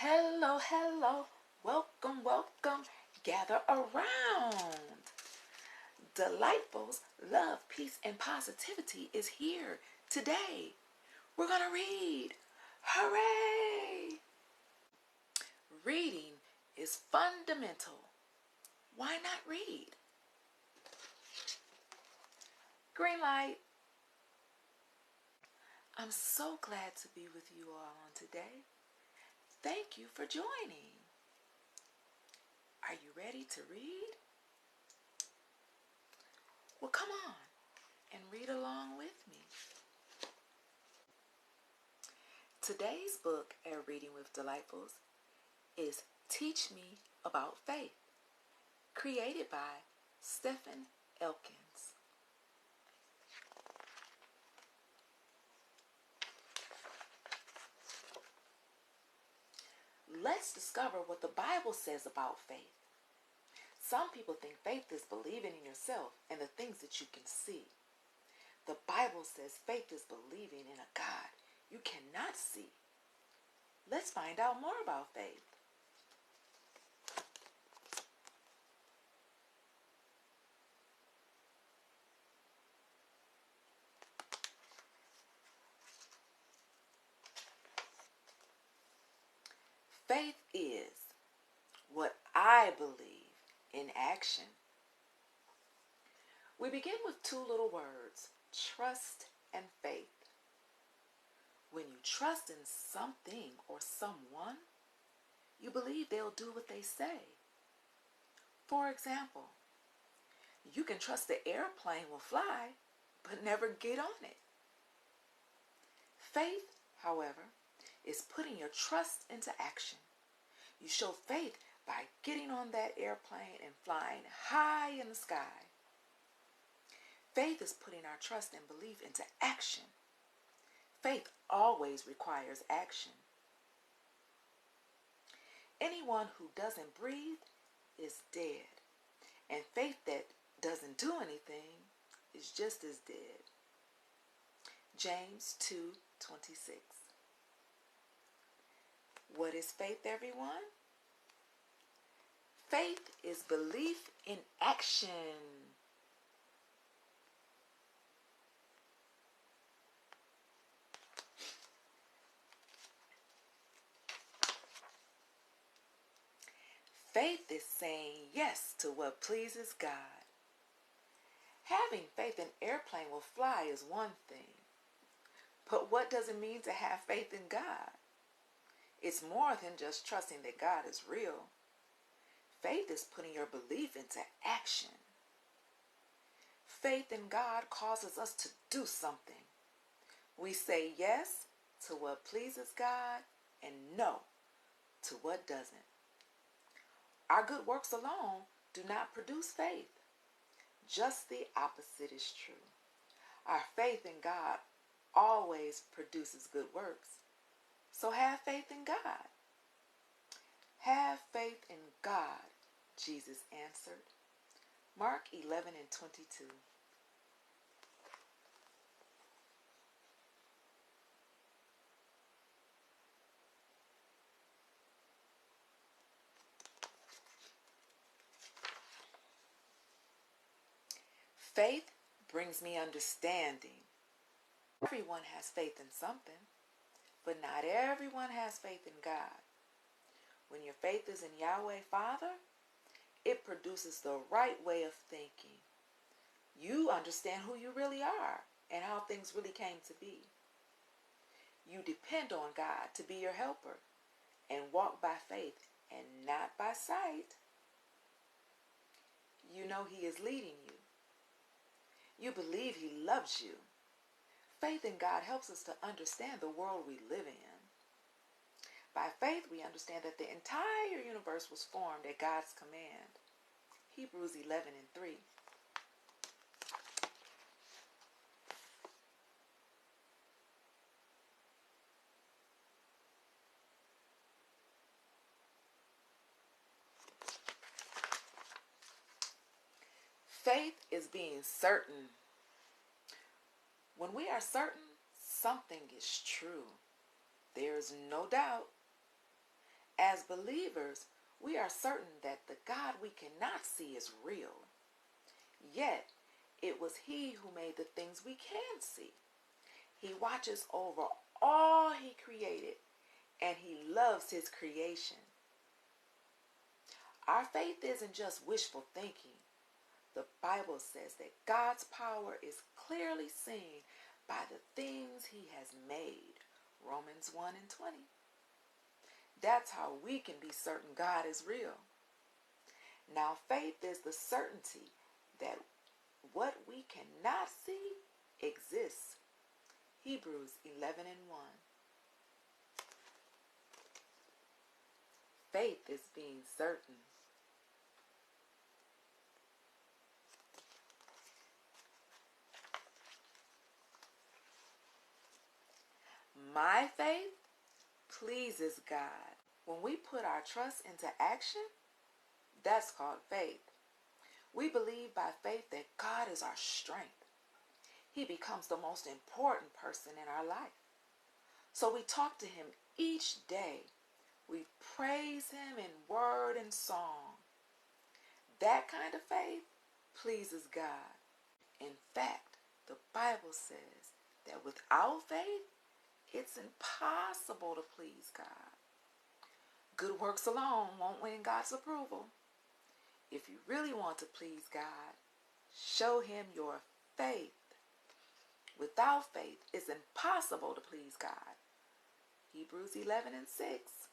Hello, hello. Welcome, welcome. Gather around. Delightful's love, peace, and positivity is here today. We're going to read. Hooray! Reading is fundamental. Why not read? Green light. I'm so glad to be with you all on today. Thank you for joining. Are you ready to read? Well, come on and read along with me. Today's book at Reading with Delightfuls is Teach Me About Faith, created by Stephen Elkins. Let's discover what the Bible says about faith. Some people think faith is believing in yourself and the things that you can see. The Bible says faith is believing in a God you cannot see. Let's find out more about faith. Faith is what I believe in action. We begin with two little words, trust and faith. When you trust in something or someone, you believe they'll do what they say. For example, you can trust the airplane will fly, but never get on it. Faith, however, is putting your trust into action. You show faith by getting on that airplane and flying high in the sky. Faith is putting our trust and belief into action. Faith always requires action. Anyone who doesn't breathe is dead, and faith that doesn't do anything is just as dead. James 2:26. What is faith, everyone? Faith is belief in action. Faith is saying yes to what pleases God. Having faith an airplane will fly is one thing. But what does it mean to have faith in God? It's more than just trusting that God is real. Faith is putting your belief into action. Faith in God causes us to do something. We say yes to what pleases God and no to what doesn't. Our good works alone do not produce faith. Just the opposite is true. Our faith in God always produces good works. So have faith in God. Have faith in God, Jesus answered. Mark 11:22. Faith brings me understanding. Everyone has faith in something, but not everyone has faith in God. When your faith is in Yahweh Father, it produces the right way of thinking. You understand who you really are and how things really came to be. You depend on God to be your helper and walk by faith and not by sight. You know He is leading you. You believe He loves you. Faith in God helps us to understand the world we live in. By faith, we understand that the entire universe was formed at God's command. Hebrews 11:3. Faith is being certain. When we are certain, something is true. There is no doubt. As believers, we are certain that the God we cannot see is real. Yet, it was He who made the things we can see. He watches over all He created, and He loves His creation. Our faith isn't just wishful thinking. The Bible says that God's power is clearly seen by the things He has made. Romans 1:20. That's how we can be certain God is real. Now, faith is the certainty that what we cannot see exists. Hebrews 11:1. Faith is being certain. My faith pleases God. When we put our trust into action, that's called faith. We believe by faith that God is our strength. He becomes the most important person in our life. So we talk to Him each day. We praise Him in word and song. That kind of faith pleases God. In fact, the Bible says that without faith, it's impossible to please God. Good works alone won't win God's approval. If you really want to please God, show Him your faith. Without faith, it's impossible to please God. Hebrews 11:6.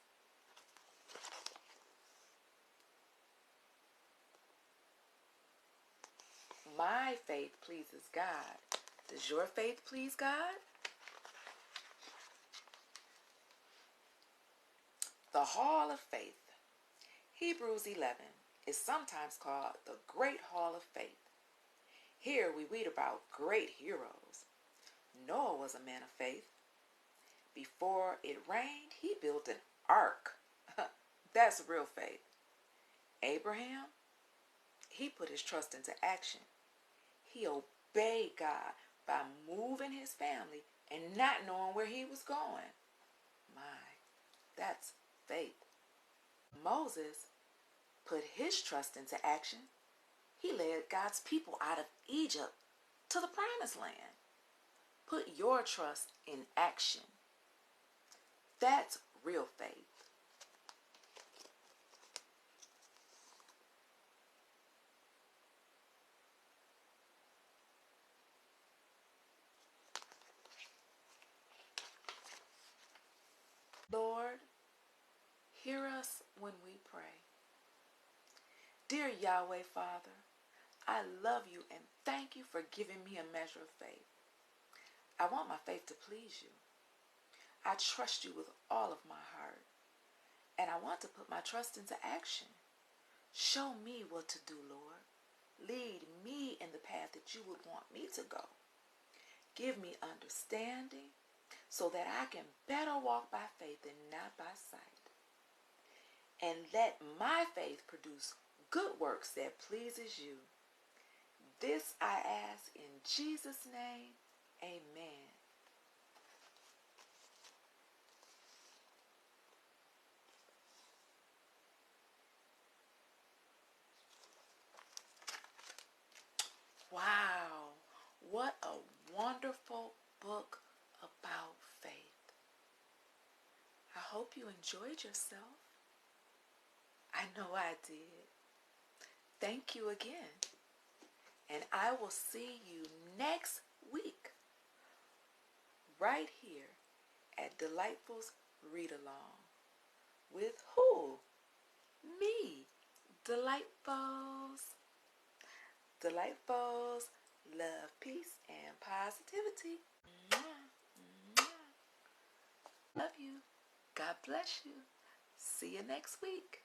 My faith pleases God. Does your faith please God? The Hall of Faith. Hebrews 11 is sometimes called the Great Hall of Faith. Here we read about great heroes. Noah was a man of faith. Before it rained, he built an ark. That's real faith. Abraham, he put his trust into action. He obeyed God by moving his family and not knowing where he was going. My, that's faith. Moses put his trust into action. He led God's people out of Egypt to the promised land. Put your trust in action. That's real faith. Lord, hear us when we pray. Dear Yahweh, Father, I love you and thank you for giving me a measure of faith. I want my faith to please you. I trust you with all of my heart, and I want to put my trust into action. Show me what to do, Lord. Lead me in the path that you would want me to go. Give me understanding so that I can better walk by faith and not by sight. And let my faith produce good works that pleases you. This I ask in Jesus' name, amen. Wow, what a wonderful book about faith. I hope you enjoyed yourself. I know I did. Thank you again. And I will see you next week right here at Delightful's Read-Along. With who? Me, Delightfuls. Delightfuls, love, peace, and positivity. Mwah, mwah. Love you. God bless you. See you next week.